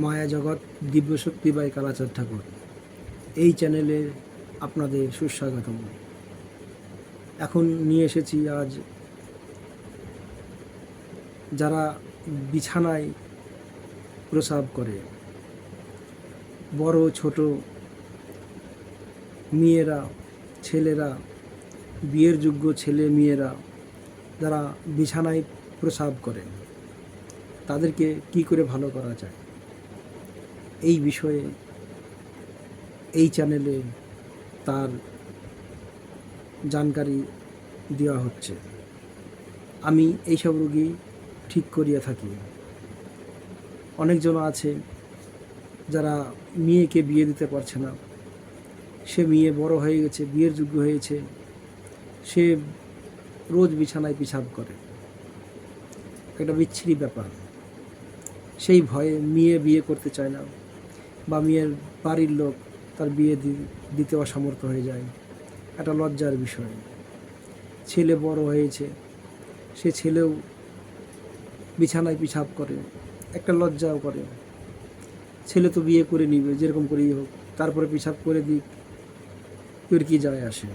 মায়া জগৎ দিব্যশক্তি বাই কালাচাঁদ ঠাকুর এই চ্যানেলে আপনাদের সুস্বাগতম। এখন নিয়ে এসেছি আজ যারা বিছানায় প্রস্রাব করে, বড় ছোট মেয়েরা, ছেলেরা, বিয়ের যোগ্য ছেলে মেয়েরা যারা বিছানায় প্রস্রাব করে তাদেরকে কি করে ভালো করা যায় এই বিষয়ে এই চ্যানেলে তার জানকারি দেওয়া হচ্ছে। আমি এইসব রোগী ঠিক করিয়া থাকি। অনেকজন আছে যারা মেয়েকে বিয়ে দিতে পারছে না, সে মেয়ে বড় হয়ে গেছে, বিয়ের যোগ্য হয়েছে, সে রোজ বিছানায় পেশাব করে, একটা বিচ্ছিরি ব্যাপার। সেই ভয়ে মেয়ে বিয়ে করতে চায় না, বা মেয়ের বাড়ির লোক তার বিয়ে দিতে অসমর্থ হয়ে যায়, একটা লজ্জার বিষয়। ছেলে বড় হয়েছে, সে ছেলেও বিছানায় পেশাব করে, একটা লজ্জাও করে। ছেলে তো বিয়ে করে নিবে যেরকম করেই হোক, তারপরে পেশাব করে দিক, তোর কি যায় আসে।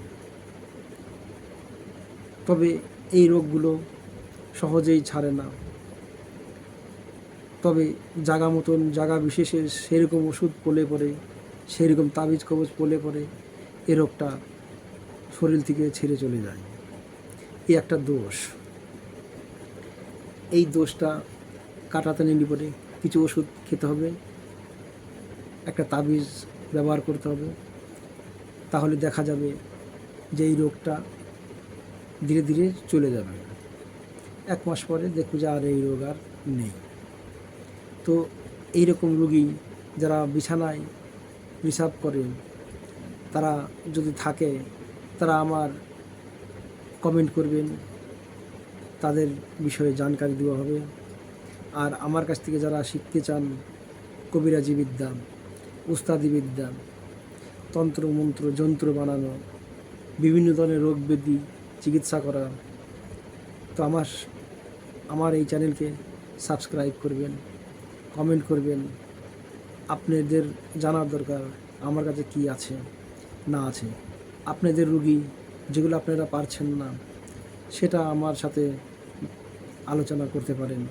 তবে এই রোগগুলো সহজেই ছাড়ে না, তবে জায়গা মতন জায়গা বিশেষে সেরকম ওষুধ পড়লে পরে, সেরকম তাবিজ কবজ পড়লে পরে এ রোগটা শরীর থেকে ছেড়ে চলে যায়। এই একটা দোষ। এই দোষটা কাটাতে নিলে পরে কিছু ওষুধ খেতে হবে, একটা তাবিজ ব্যবহার করতে হবে, তাহলে দেখা যাবে যে এই রোগটা ধীরে ধীরে চলে যাবে। 1 মাস পরে দেখো যে আর এই রোগ আর নেই। তো এইরকম রোগী যারা বিছানায় পেশাব করে তারা যদি থাকে, তারা আমার কমেন্ট করবেন, তাদের বিষয়ে জানকারি দেওয়া হবে। আর আমার কাছ থেকে যারা শিখতে চান কবিরাজি বিদ্যা, উস্তাদি বিদ্যা, তন্ত্র মন্ত্র যন্ত্র বানানো, বিভিন্ন ধরনের রোগ ব্যাধি চিকিৎসা করা, তো আমার এই চ্যানেলকে সাবস্ক্রাইব করবেন, কমেন্ট করবেন। আপনাদের জানার দরকার আমার কাছে কি আছে না আছে। আপনাদের রোগী যেগুলো আপনারা পারছেন না সেটা আমার সাথে আলোচনা করতে পারেন,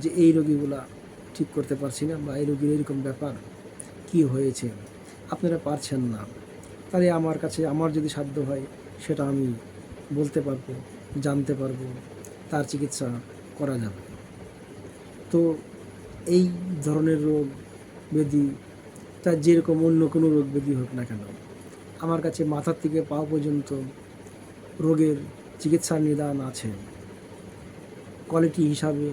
যে এই রোগীগুলা ঠিক করতে পারছি না, বা এই রোগীর এরকম ব্যাপার কি হয়েছে আপনারা পারছেন না, তাহলে আমার কাছে আমার যদি সাধ্য হয় সেটা আমি বলতে পারবো, জানতে পারবো, তার চিকিৎসা করা যাবে। তো এই ধরনের রোগ ব্যাধি, তার যেরকম অন্য কোনো রোগ ব্যাধি হোক না কেন, আমার কাছে মাথার থেকে পা পর্যন্ত রোগের চিকিৎসার নিদান আছে। কোয়ালিটি হিসাবে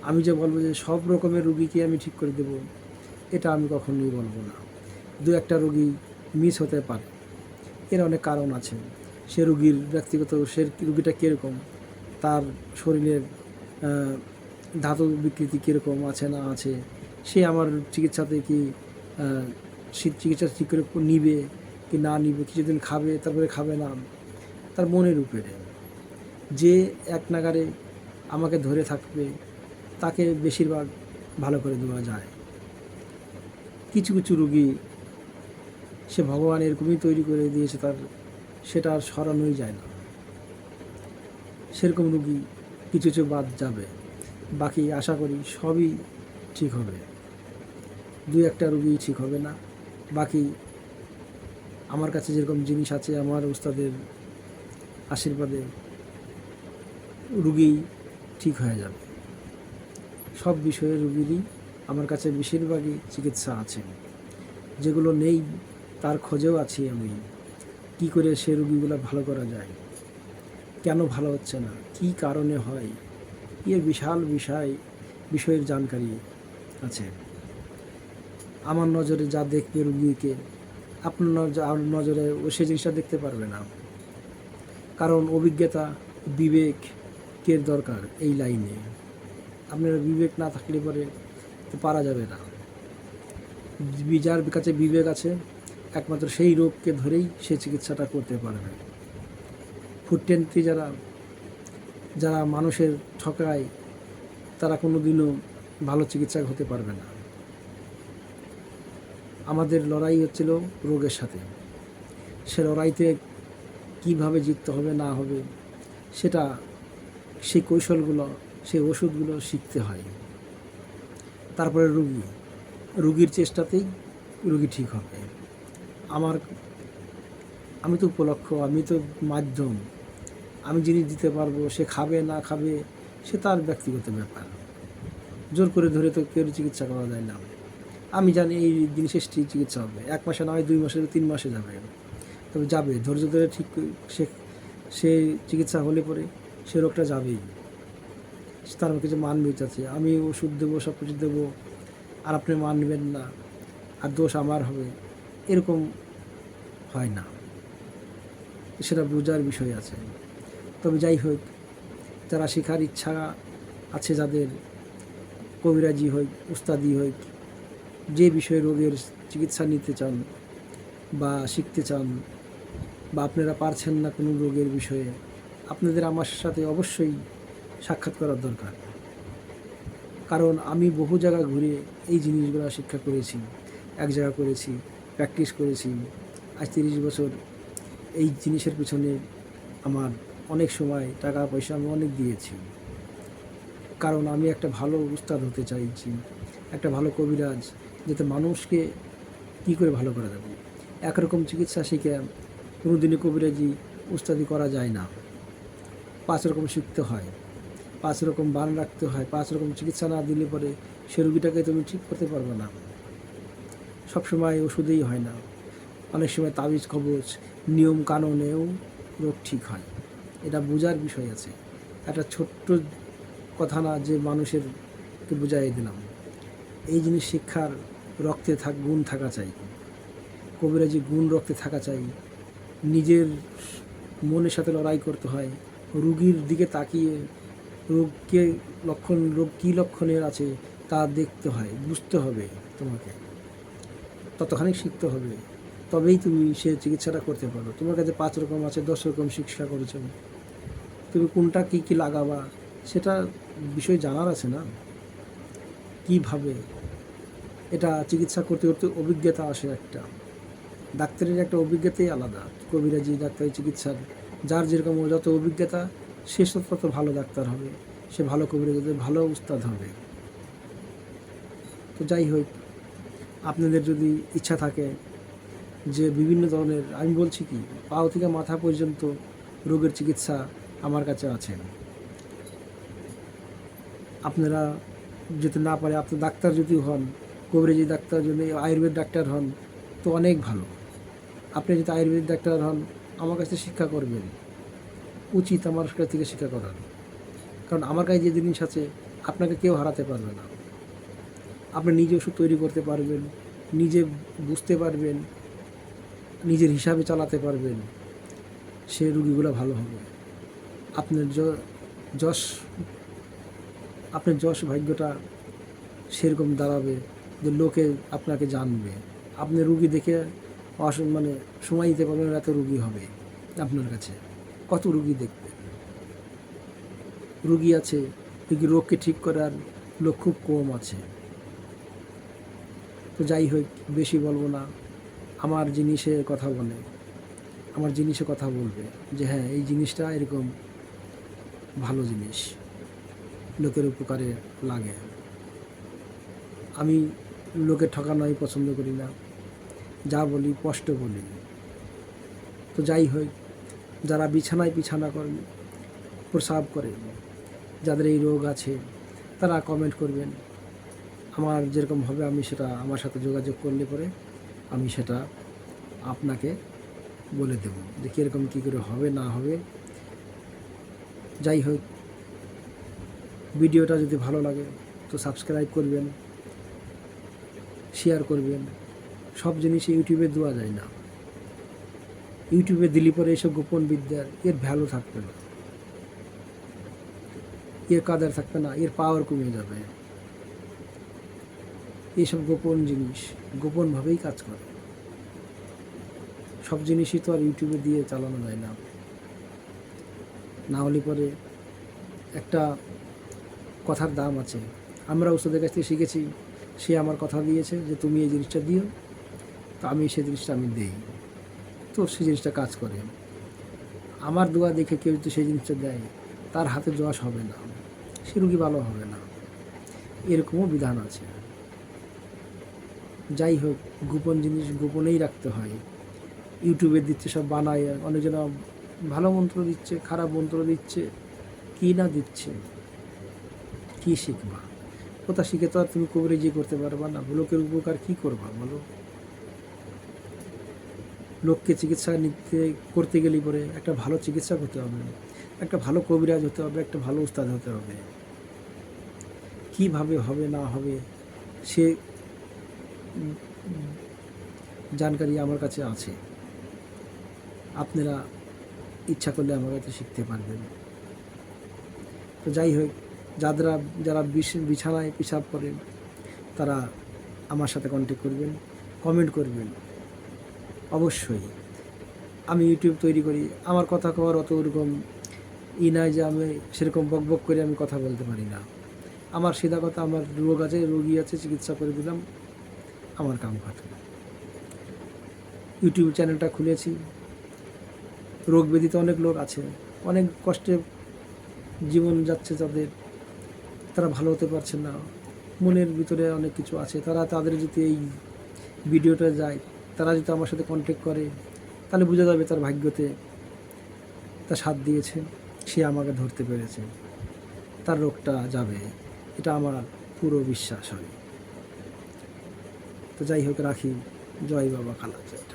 আমি যে বলবো যে সব রকমের রোগীকে আমি ঠিক করে দেব, এটা আমি কখনোই বলবো না। 2-1টা রোগী মিস হতে পারে, এর অনেক কারণ আছে। সে রোগীর ব্যক্তিগত, সে রোগীটা কীরকম, তার শরীরের ধাতু বিকৃতি কীরকম আছে না আছে, সে আমার চিকিৎসাতে কি চিকিৎসা ঠিক করে নিবে কি না নিবে, কিছুদিন খাবে তারপরে খাবে না, তার মনের উপরে। যে এক নাগারে আমাকে ধরে থাকবে তাকে বেশিরভাগ ভালো করে দেওয়া যায়। কিছু কিছু রোগী সে ভগবান এরকমই তৈরি করে দিয়েছে, সেটা আর সরানোই যায় না। সেরকম রোগী কিছু কিছু বাদ যাবে, বাকি আশা করি সবই ঠিক হবে। 2-1টা রোগী ঠিক হবে না, বাকি আমার কাছে যেরকম জিনিস আছে আমার উস্তাদের আশীর্বাদে রোগী ঠিক হয়ে যাবে। সব বিষয়ে রোগীরই আমার কাছে বেশিরভাগই চিকিৎসা আছে, যেগুলো নেই তার খোঁজেও আছি আমি, কি করে সে রোগীগুলো ভালো করা যায়, কেন ভালো হচ্ছে না, কি কারণে হয়, এর বিশাল বিষয়ের জানকারি আছে। আমার নজরে যা দেখবে রোগীকে আপনার নজরে সে জিনিসটা দেখতে পারবে না, কারণ অভিজ্ঞতা বিবেকের দরকার এই লাইনে। আপনার বিবেক না থাকলে পরে তো পারা যাবে না। যার কাছে বিবেক আছে একমাত্র সেই রোগকে ধরেই সে চিকিৎসাটা করতে পারবে। ফুটতেন্ত্রী যারা মানুষের ঠকায় তারা কোনো দিনও ভালো চিকিৎসক হতে পারবে না। আমাদের লড়াই হচ্ছিল রোগের সাথে। সে লড়াইতে কীভাবে জিততে হবে না হবে সেটা, সেই কৌশলগুলো, সেই ওষুধগুলো শিখতে হয়। তারপরে রুগীর চেষ্টাতেই রুগী ঠিক হবে। আমি তো উপলক্ষ, আমি তো মাধ্যম। আমি জিনিস দিতে পারবো, সে খাবে না খাবে সে তার ব্যক্তিগত ব্যাপার। জোর করে ধরে তো কেউ চিকিৎসা করা যায় না। আমি জানি এই জিনিসের চিকিৎসা হবে, 1 মাসে না হয় 2 মাসে 3 মাসে যাবে, তবে যাবে। ধৈর্য ধরে ঠিক সে চিকিৎসা হলে পরে সে রোগটা যাবেই। তার কিছু মানবিক আছে, আমি ওষুধ দেবো, সব কিছু দেবো, আর আপনি মানবেন না, আর দোষ আমার হবে, এরকম হয় না। সেটা বোঝার বিষয় আছে। তবে যাই হোক, যারা শেখার ইচ্ছা আছে, যাদের কবিরাজি হোক, উস্তাদি হোক, যে বিষয়ে রোগের চিকিৎসা নিতে চান বা শিখতে চান, বা আপনারা পারছেন না কোনো রোগের বিষয়ে, আপনাদের আমার সাথে অবশ্যই সাক্ষাৎ করার দরকার। কারণ আমি বহু জায়গা ঘুরে এই জিনিসগুলো শিক্ষা করেছি, এক জায়গা করেছি, প্র্যাকটিস করেছি। আজ 30 বছর এই জিনিসের পিছনে আমার অনেক সময়, টাকা পয়সা আমি অনেক দিয়েছি। কারণ আমি একটা ভালো উস্তাদ হতে চাইছি, একটা ভালো কবিরাজ, যাতে মানুষকে কী করে ভালো করা যাবে। একরকম চিকিৎসা শিখে কোনো দিনই কবিরাজি উস্তাদি করা যায় না। 5 রকম শিখতে হয়, 5 রকম বান রাখতে হয়। 5 রকম চিকিৎসা না দিলে পরে সে রুগীটাকে তুমি ঠিক করতে পারবে না। সবসময় ওষুধেই হয় না, অনেক সময় তাবিজ কবজ, নিয়ম কানুনেও রোগ ঠিক হয়। এটা বোঝার বিষয় আছে। একটা ছোট্ট কথা না যে মানুষেরকে বুঝাই দিলাম। এই জিনিস শিক্ষার রক্তে গুণ থাকা চাই, কবিরাজি গুণ রক্তে থাকা চাই। নিজের মনের সাথে লড়াই করতে হয়, রুগীর দিকে তাকিয়ে রোগ কী লক্ষণের আছে তা দেখতে হয়, বুঝতে হবে। তোমাকে ততখানি শিখতে হবে, তবেই তুমি সে চিকিৎসাটা করতে পারো। তোমার কাছে 5 রকম আছে, 10 রকম শিক্ষা করেছ, তুমি কোনটা কী লাগাবা সেটা বিষয় জানার আছে না। কীভাবে এটা চিকিৎসা করতে করতে অভিজ্ঞতা আসে। একটা ডাক্তারের একটা অভিজ্ঞতাই আলাদা। কবিরাজি, ডাক্তারি, চিকিৎসার যার যেরকম যত অভিজ্ঞতা, সে তত ভালো ডাক্তার হবে, সে ভালো কবিরাজি, ভালো উস্তাদ হবে। তো যাই হোক, আপনাদের যদি ইচ্ছা থাকে যে বিভিন্ন ধরনের, আমি বলছি কি, পাও থেকে মাথা পর্যন্ত রোগের চিকিৎসা আমার কাছে আছে। আপনারা যদি না পারে, আপনি ডাক্তার যদি হন, কবিরাজি ডাক্তার, যদি আয়ুর্বেদ ডাক্তার হন তো অনেক ভালো। আপনি যদি আয়ুর্বেদ ডাক্তার হন, আমার কাছে শিক্ষা করবেন, উচিত আমার কাছ থেকে শিক্ষা করার। কারণ আমার কাছে যে জিনিস আছে আপনাকে কেউ হারাতে পারবে না। আপনি নিজে ওষুধ তৈরি করতে পারবেন, নিজে বুঝতে পারবেন, নিজের হিসাবে চালাতে পারবেন, সে রুগীগুলো ভালো হবে। আপনার যশ ভাগ্যটা সেরকম দাঁড়াবে যে লোকে আপনাকে জানবে। আপনি রুগী দেখে সময় দিতে পারবেন, এত রুগী হবে আপনার কাছে। কত রুগী দেখবে, রুগী আছে, কিন্তু রোগকে ঠিক করার লোক খুব কম আছে। তো যাই হোক, বেশি বলবো না। আমার জিনিসে কথা বলবে যে হ্যাঁ, এই জিনিসটা এরকম ভালো জিনিস, লোকের উপকারে লাগে। আমি লোকের ঠকানোই পছন্দ করি না, যা বলি স্পষ্ট বলি। তো যাই হোক, যারা বিছানায় করেন, প্রসাব করে, যাদের এই রোগ আছে, তারা কমেন্ট করবেন। আমার যেরকম হবে আমি সেটা, আমার সাথে যোগাযোগ করলে পরে আমি সেটা আপনাকে বলে দেব যে কীরকম কী করে হবে না হবে। যাই হোক, ভিডিওটা যদি ভালো লাগে তো সাবস্ক্রাইব করবেন, শেয়ার করবেন। সব জিনিস ইউটিউবে দেওয়া যায় না। ইউটিউবে দিলে পরে এসব গোপন বিদ্যার এর ভ্যালু থাকবে না, এর কাদার থাকবে না, এর পাওয়ার কমে যাবে। এইসব গোপন জিনিস গোপনভাবেই কাজ করে। সব জিনিসই তো আর ইউটিউবে দিয়ে চালানো যায় না। না হলে পরে একটা কথার দাম আছে। আমরা ওষুধের কাছ থেকে শিখেছি, সে আমার কথা দিয়েছে যে তুমি এই জিনিসটা দিও, তো আমি সেই জিনিসটা আমি দেই, তো সেই জিনিসটা কাজ করে। আমার দোয়া দেখে কেউ যদি সেই জিনিসটা দেয়, তার হাতে দোয়াশ হবে না, সে রুগী ভালো হবে না, এরকমও বিধান আছে। যাই হোক, গোপন জিনিস গোপনেই রাখতে হয়। ইউটিউবে দিচ্ছে সব বানায়, অনেকজন ভালো মন্ত্র দিচ্ছে, খারাপ মন্ত্র দিচ্ছে, কী না দিচ্ছে, কী শিখবা? কোথা শিখে তো আর তুমি কবিরাজি করতে পারবা না, লোকের উপকার কী করবা বলো? লোককে চিকিৎসা করতে গেলে পরে একটা ভালো চিকিৎসা হতে হবে, একটা ভালো কবিরাজ হতে হবে, একটা ভালো উস্তাদ হতে হবে। কীভাবে হবে না হবে সে জানকারি আমার কাছে আছে। আপনারা ইচ্ছা করলে আমার কাছে শিখতে পারবেন। তো যাই হোক, যারা বিছানায় পেশাব করেন তারা আমার সাথে কন্ট্যাক্ট করবেন, কমেন্ট করবেন অবশ্যই। আমি ইউটিউব তৈরি করি, আমার কথা কওয়ার অত ওরকম নয় যে আমি সেরকম বকবক করে আমি কথা বলতে পারি না। আমার সিধা কথা, আমার রোগ আছে, রোগী আছে, চিকিৎসা করে দিলাম, আমার কাম কাটে। ইউটিউব চ্যানেলটা খুলেছি, রোগ ব্যাধিতে অনেক লোক আছে, অনেক কষ্টে জীবন যাচ্ছে তাদের, তারা ভালো হতে পারছে না, মনের ভিতরে অনেক কিছু আছে, তাদের যদি এই ভিডিওটা যায়, তারা যদি আমার সাথে কন্ট্যাক্ট করে, তাহলে বোঝা যাবে তার ভাগ্যতে তার সাথ দিয়েছে, সে আমাকে ধরতে পেরেছে, তার রোগটা যাবে, এটা আমার পুরো বিশ্বাস হয়। তো যাই হোক, রাখি। জয় বাবা কালাচাঁদ।